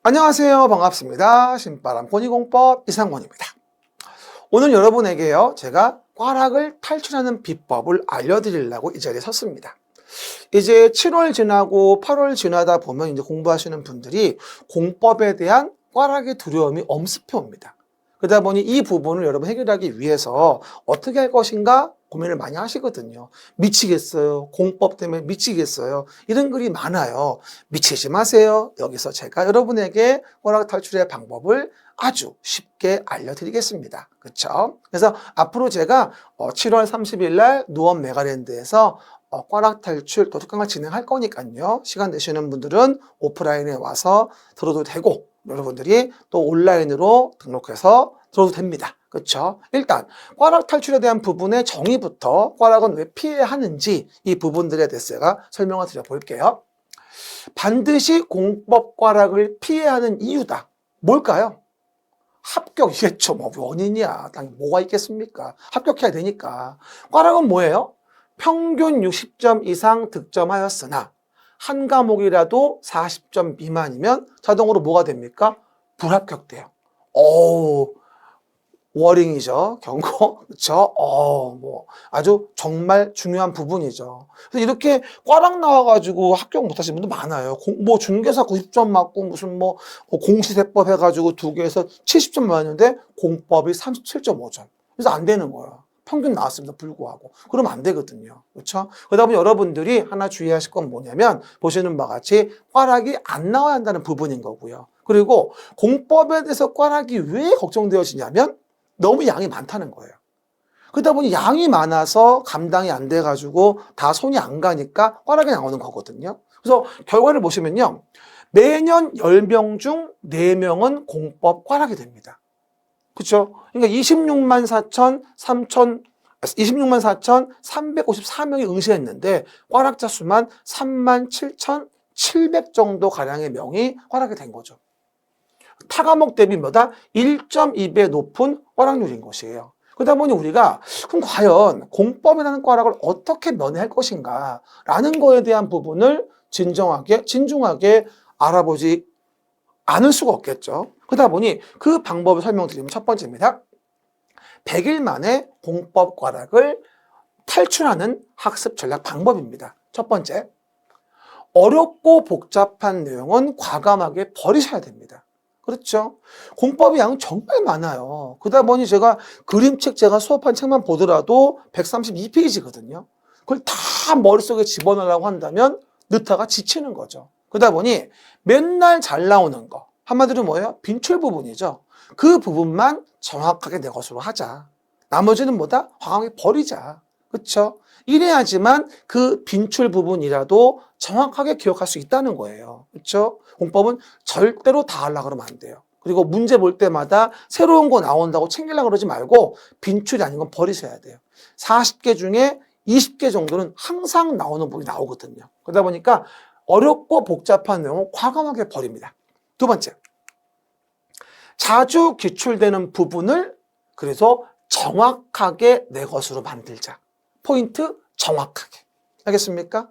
안녕하세요. 반갑습니다. 신바람 권위공법 이상권입니다. 오늘 여러분에게요, 제가 꽈락을 탈출하는 비법을 알려드리려고 이 자리에 섰습니다. 이제 7월 지나고 8월 지나다 보면 이제 공부하시는 분들이 공법에 대한 꽈락의 두려움이 엄습해 옵니다. 그러다 보니 이 부분을 여러분 해결하기 위해서 어떻게 할 것인가 고민을 많이 하시거든요. 미치겠어요. 공법 때문에 미치겠어요. 이런 글이 많아요. 미치지 마세요. 여기서 제가 여러분에게 꽈락 탈출의 방법을 아주 쉽게 알려드리겠습니다. 그렇죠? 그래서 앞으로 제가 7월 30일 날 누원 메가랜드에서 꽈락 탈출 독특강을 진행할 거니까요. 시간 되시는 분들은 오프라인에 와서 들어도 되고, 여러분들이 또 온라인으로 등록해서 들어도 됩니다. 그렇죠? 일단 꽈락 탈출에 대한 부분의 정의부터, 꽈락은 왜 피해야 하는지 이 부분들에 대해서 제가 설명을 드려볼게요. 반드시 공법 꽈락을 피해야 하는 이유다. 뭘까요? 합격이겠죠. 뭐 원인이야. 당연히 뭐가 있겠습니까? 합격해야 되니까. 꽈락은 뭐예요? 평균 60점 이상 득점하였으나 한 과목이라도 40점 미만이면 자동으로 뭐가 됩니까? 불합격돼요. 워링이죠. 경고. 그렇죠? 뭐 아주 정말 중요한 부분이죠. 그래서 이렇게 꽈락 나와가지고 합격 못하시는 분들 많아요. 뭐 중개사 90점 맞고 무슨 뭐 공시세법 해가지고 두 개에서 70점 맞았는데 공법이 37.5점. 그래서 안 되는 거예요. 평균 나왔습니다. 불구하고. 그러면 안 되거든요. 그렇죠? 그러다 보니 여러분들이 하나 주의하실 건 뭐냐면 보시는 바와 같이 꽈락이 안 나와야 한다는 부분인 거고요. 그리고 공법에 대해서 꽈락이 왜 걱정되어지냐면 너무 양이 많다는 거예요. 그러다 보니 양이 많아서 감당이 안 돼가지고 다 손이 안 가니까 꽈락이 나오는 거거든요. 그래서 결과를 보시면요. 매년 10명 중 4명은 공법 꽈락이 됩니다. 그렇죠? 그러니까 26만 4,354명이 응시했는데 꽈락자 수만 37,700 정도 가량의 명이 꽈락이 된 거죠. 타 과목 대비 뭐다? 1.2배 높은 꽈락률인 것이에요. 그러다 보니 우리가 그럼 과연 공법이라는 꽈락을 어떻게 면할 것인가 라는 거에 대한 부분을 진중하게 알아보지 않을 수가 없겠죠. 그러다 보니 그 방법을 설명드리면 첫 번째입니다. 100일 만에 공법 꽈락을 탈출하는 학습 전략 방법입니다. 첫 번째, 어렵고 복잡한 내용은 과감하게 버리셔야 됩니다. 그렇죠? 공법의 양은 정말 많아요. 그러다 보니 제가 그림책 제가 수업한 책만 보더라도 132페이지거든요. 그걸 다 머릿속에 집어넣으려고 한다면 넣다가 지치는 거죠. 그러다 보니 맨날 잘 나오는 거, 한마디로 뭐예요? 빈출 부분이죠. 그 부분만 정확하게 내 것으로 하자. 나머지는 뭐다? 과감하게 버리자. 그렇죠? 이래야지만 그 빈출 부분이라도 정확하게 기억할 수 있다는 거예요. 그렇죠? 공법은 절대로 다 하려고 그러면 안 돼요. 그리고 문제 볼 때마다 새로운 거 나온다고 챙기려고 그러지 말고 빈출이 아닌 건 버리셔야 돼요. 40개 중에 20개 정도는 항상 나오는 부분이 나오거든요. 그러다 보니까 어렵고 복잡한 내용은 과감하게 버립니다. 두 번째, 자주 기출되는 부분을 그래서 정확하게 내 것으로 만들자. 포인트 정확하게. 알겠습니까?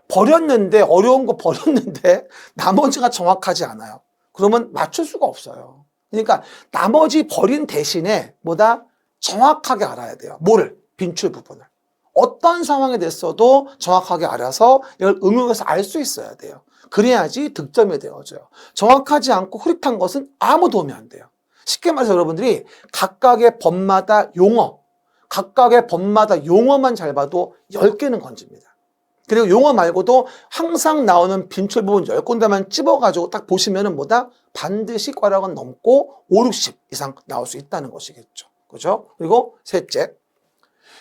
버렸는데, 어려운 거 버렸는데 나머지가 정확하지 않아요. 그러면 맞출 수가 없어요. 그러니까 나머지 버린 대신에 뭐다? 정확하게 알아야 돼요. 뭐를? 빈출 부분을. 어떤 상황에 됐어도 정확하게 알아서 이걸 응용해서 알 수 있어야 돼요. 그래야지 득점이 되어져요. 정확하지 않고 흐릿한 것은 아무 도움이 안 돼요. 쉽게 말해서 여러분들이 각각의 법마다 용어만 잘 봐도 10개는 건집니다. 그리고 용어 말고도 항상 나오는 빈출 부분 10군데만 찝어가지고 딱 보시면은 뭐다? 반드시 꽈락은 넘고 5, 60 이상 나올 수 있다는 것이겠죠. 그죠? 그리고 셋째,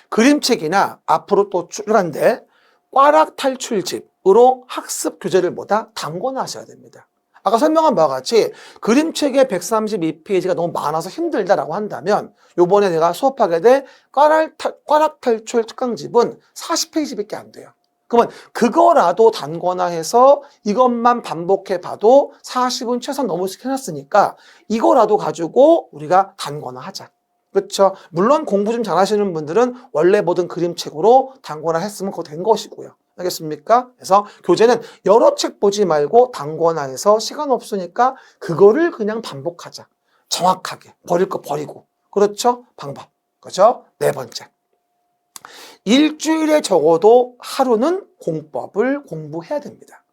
그림책이나 앞으로 또 출간될 꽈락 탈출집으로 학습 교재를 뭐다? 단권화하셔야 됩니다. 아까 설명한 바와 같이 그림책의 132페이지가 너무 많아서 힘들다라고 한다면 요번에 내가 수업하게 될 꽈락 탈출 특강집은 40페이지밖에 안 돼요. 그러면 그거라도 단권화해서 이것만 반복해 봐도 40은 최소한 넘을 수 해놨으니까 이거라도 가지고 우리가 단권화하자. 그렇죠? 물론 공부 좀 잘하시는 분들은 원래 보던 그림책으로 단권화 했으면 그거 된 것이고요. 알겠습니까? 그래서 교재는 여러 책 보지 말고 단권화해서 시간 없으니까 그거를 그냥 반복하자. 정확하게. 버릴 거 버리고. 그렇죠? 방법. 그죠? 네 번째. 일주일에 적어도 하루는 공법을 공부해야 됩니다.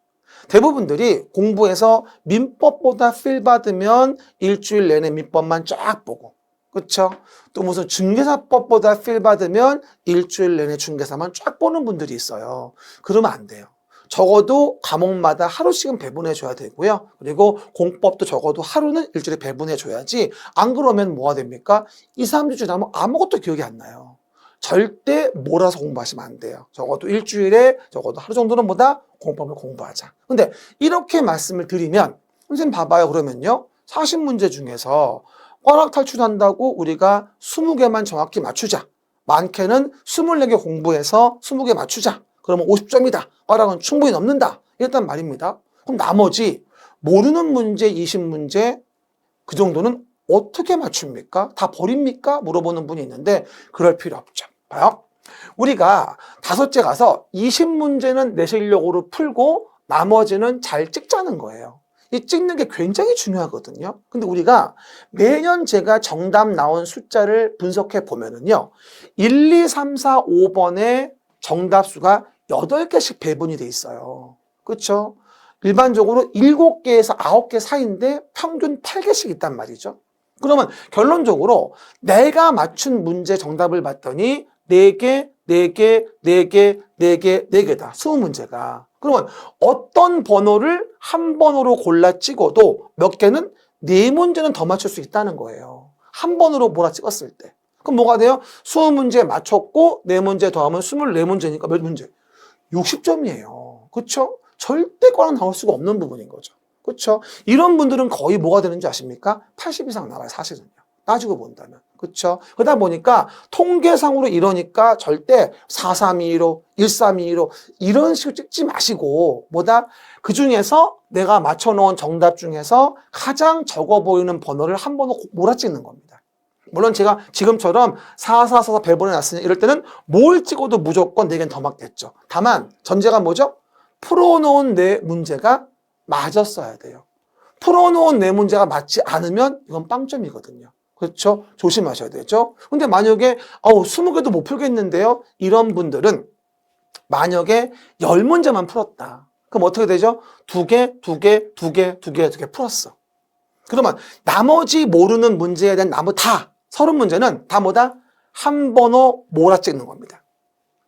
대부분들이 공부해서 민법보다 필 받으면 일주일 내내 민법만 쫙 보고, 그렇죠? 또 무슨 중개사법보다 필 받으면 일주일 내내 중개사만 쫙 보는 분들이 있어요. 그러면 안 돼요. 적어도 과목마다 하루씩은 배분해 줘야 되고요. 그리고 공법도 적어도 하루는 일주일에 배분해 줘야지. 안 그러면 뭐가 됩니까? 2, 3주 지나면 아무것도 기억이 안 나요. 절대 몰아서 공부하시면 안 돼요. 적어도 일주일에 적어도 하루 정도는 뭐다? 공법을 공부하자. 근데 이렇게 말씀을 드리면 선생님 봐봐요. 그러면요. 40문제 중에서 꽈락 탈출한다고 우리가 20개만 정확히 맞추자. 많게는 24개 공부해서 20개 맞추자. 그러면 50점이다. 꽈락은 충분히 넘는다. 이랬단 말입니다. 그럼 나머지 모르는 문제 20문제 그 정도는 어떻게 맞춥니까? 다 버립니까? 물어보는 분이 있는데 그럴 필요 없죠. 봐요. 우리가 5째 가서 20문제는 내 실력으로 풀고 나머지는 잘 찍자는 거예요. 이 찍는 게 굉장히 중요하거든요. 근데 우리가 매년 제가 정답 나온 숫자를 분석해 보면은요. 1, 2, 3, 4, 5번의 정답 수가 8개씩 배분이 돼 있어요. 그렇죠? 일반적으로 7개에서 9개 사이인데 평균 8개씩 있단 말이죠. 그러면 결론적으로 내가 맞춘 문제 정답을 봤더니 4개, 4개, 4개, 4개, 4개다. 20문제가. 그러면 어떤 번호를 한 번호로 골라 찍어도 몇 개는 4문제는 더 맞출 수 있다는 거예요. 한 번으로 몰아 찍었을 때. 그럼 뭐가 돼요? 20문제 맞췄고 4문제 더하면 24문제니까 몇 문제? 60점이에요. 그렇죠? 절대 꽈락 나올 수가 없는 부분인 거죠. 그렇죠? 이런 분들은 거의 뭐가 되는지 아십니까? 80 이상 나와요, 사실은요. 따지고 본다면. 그렇죠? 그러다 보니까 통계상으로 이러니까 절대 4322로 1322로 이런 식으로 찍지 마시고 뭐다? 그중에서 내가 맞춰놓은 정답 중에서 가장 적어 보이는 번호를 한 번으로 몰아찍는 겁니다. 물론 제가 지금처럼 4444 배분해놨으니 이럴 때는 뭘 찍어도 무조건 4개는 더 맞겠죠. 다만 전제가 뭐죠? 풀어놓은 내 문제가 맞았어야 돼요. 풀어놓은 내 문제가 맞지 않으면 이건 빵점이거든요. 그렇죠? 조심하셔야 되죠. 근데 만약에 20개도 못 풀겠는데요. 이런 분들은 만약에 10문제만 풀었다. 그럼 어떻게 되죠? 2개, 2개, 2개, 2개, 2개 풀었어. 그러면 나머지 모르는 문제에 대한 30문제는 다 뭐다? 한 번호 몰아찍는 겁니다.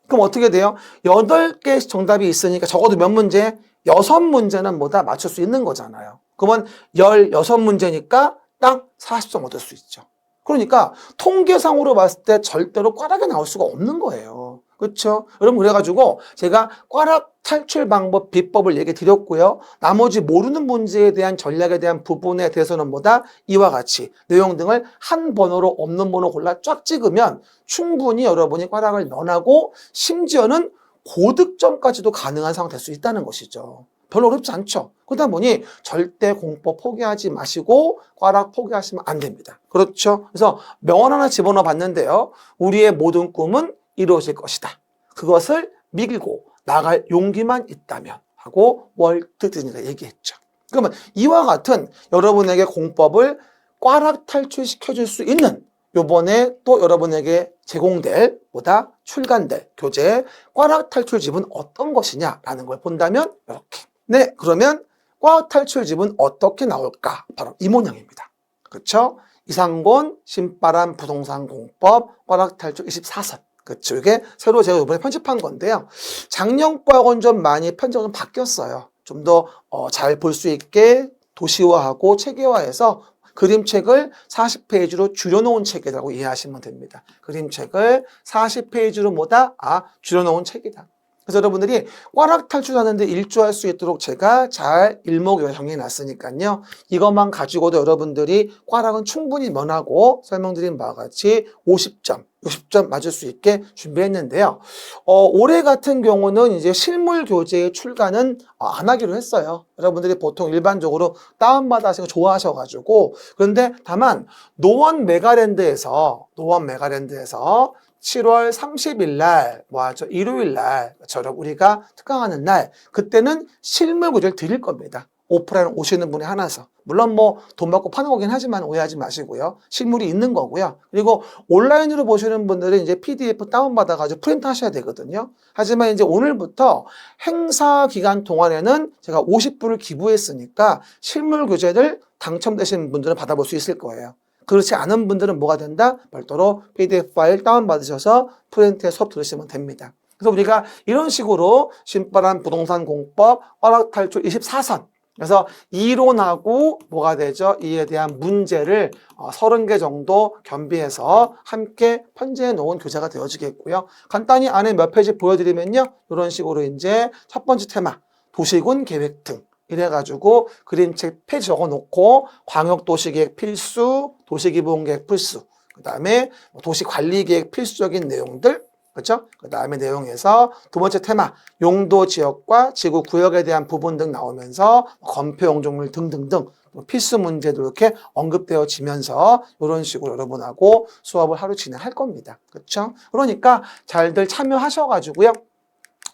그럼 어떻게 돼요? 8개 정답이 있으니까 적어도 몇 문제? 6문제는 뭐다? 맞출 수 있는 거잖아요. 그러면 16문제니까 딱 40점 얻을 수 있죠. 그러니까 통계상으로 봤을 때 절대로 꽈락이 나올 수가 없는 거예요. 그렇죠? 여러분 그래가지고 제가 꽈락 탈출 방법, 비법을 얘기 드렸고요. 나머지 모르는 문제에 대한 전략에 대한 부분에 대해서는 뭐다? 이와 같이 내용 등을 한 번호로 없는 번호 골라 쫙 찍으면 충분히 여러분이 꽈락을 면하고 심지어는 고득점까지도 가능한 상황이 될 수 있다는 것이죠. 별로 어렵지 않죠. 그러다 보니 절대 공법 포기하지 마시고 꽈락 포기하시면 안 됩니다. 그렇죠? 그래서 명언 하나 집어넣어 봤는데요. 우리의 모든 꿈은 이루어질 것이다. 그것을 믿고 나갈 용기만 있다면 하고 월트 디즈니가 얘기했죠. 그러면 이와 같은 여러분에게 공법을 꽈락 탈출시켜줄 수 있는 요번에 또 여러분에게 제공될 보다 출간될 교재 꽈락 탈출집은 어떤 것이냐라는 걸 본다면 이렇게. 네, 그러면 꽈락 탈출집은 어떻게 나올까? 바로 이 모양입니다. 그렇죠? 이상곤 신바람 부동산 공법 꽈락 탈출 24선. 그렇죠? 이게 새로 제가 이번에 편집한 건데요. 작년 거하고는 좀 많이 편집이 좀 바뀌었어요. 좀 더 잘 볼 수 있게 도시화하고 체계화해서 그림책을 40페이지로 줄여놓은 책이라고 이해하시면 됩니다. 그림책을 40페이지로 뭐다? 줄여놓은 책이다. 그래서 여러분들이 꽈락 탈출하는데 일조할 수 있도록 제가 잘 일목요연 정리해놨으니까요. 이것만 가지고도 여러분들이 꽈락은 충분히 면하고 설명드린 바와 같이 50점, 60점 맞을 수 있게 준비했는데요. 올해 같은 경우는 이제 실물 교재의 출간은 안 하기로 했어요. 여러분들이 보통 일반적으로 다운받아 하시는 거 좋아하셔가지고. 그런데 다만 노원 메가랜드에서 7월 30일 날, 뭐하죠? 일요일 날, 저녁 우리가 특강하는 날, 그때는 실물 교재를 드릴 겁니다. 오프라인 오시는 분이 하나서. 물론 뭐 돈 받고 파는 거긴 하지만 오해하지 마시고요. 실물이 있는 거고요. 그리고 온라인으로 보시는 분들은 이제 PDF 다운받아가지고 프린트 하셔야 되거든요. 하지만 이제 오늘부터 행사 기간 동안에는 제가 50불을 기부했으니까 실물 교재를 당첨되신 분들은 받아볼 수 있을 거예요. 그렇지 않은 분들은 뭐가 된다? 별도로 PDF 파일 다운받으셔서 프린트에 수업 들으시면 됩니다. 그래서 우리가 이런 식으로 신바람 부동산 공법 허락 탈출 24선. 그래서 이론하고 뭐가 되죠? 이에 대한 문제를 30개 정도 겸비해서 함께 편제해 놓은 교재가 되어지겠고요. 간단히 안에 몇 페이지 보여드리면요. 이런 식으로 이제 첫 번째 테마, 도시군 계획 등. 이래가지고 그림책 페이지 적어놓고 광역도시계획 필수, 도시기본계획 필수, 그 다음에 도시관리계획 필수적인 내용들, 그렇죠? 그 다음에 내용에서 두 번째 테마, 용도 지역과 지구 구역에 대한 부분 등 나오면서 건폐 용적물 등등등 필수 문제도 이렇게 언급되어지면서 이런 식으로 여러분하고 수업을 하루 진행할 겁니다. 그렇죠? 그러니까 잘들 참여하셔가지고요.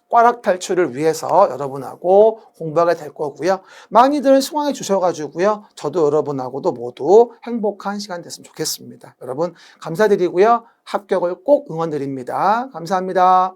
꽈락 탈출을 위해서 여러분하고 공부하게 될 거고요. 많이들 수강해 주셔가지고요. 저도 여러분하고도 모두 행복한 시간 됐으면 좋겠습니다. 여러분 감사드리고요. 합격을 꼭 응원드립니다. 감사합니다.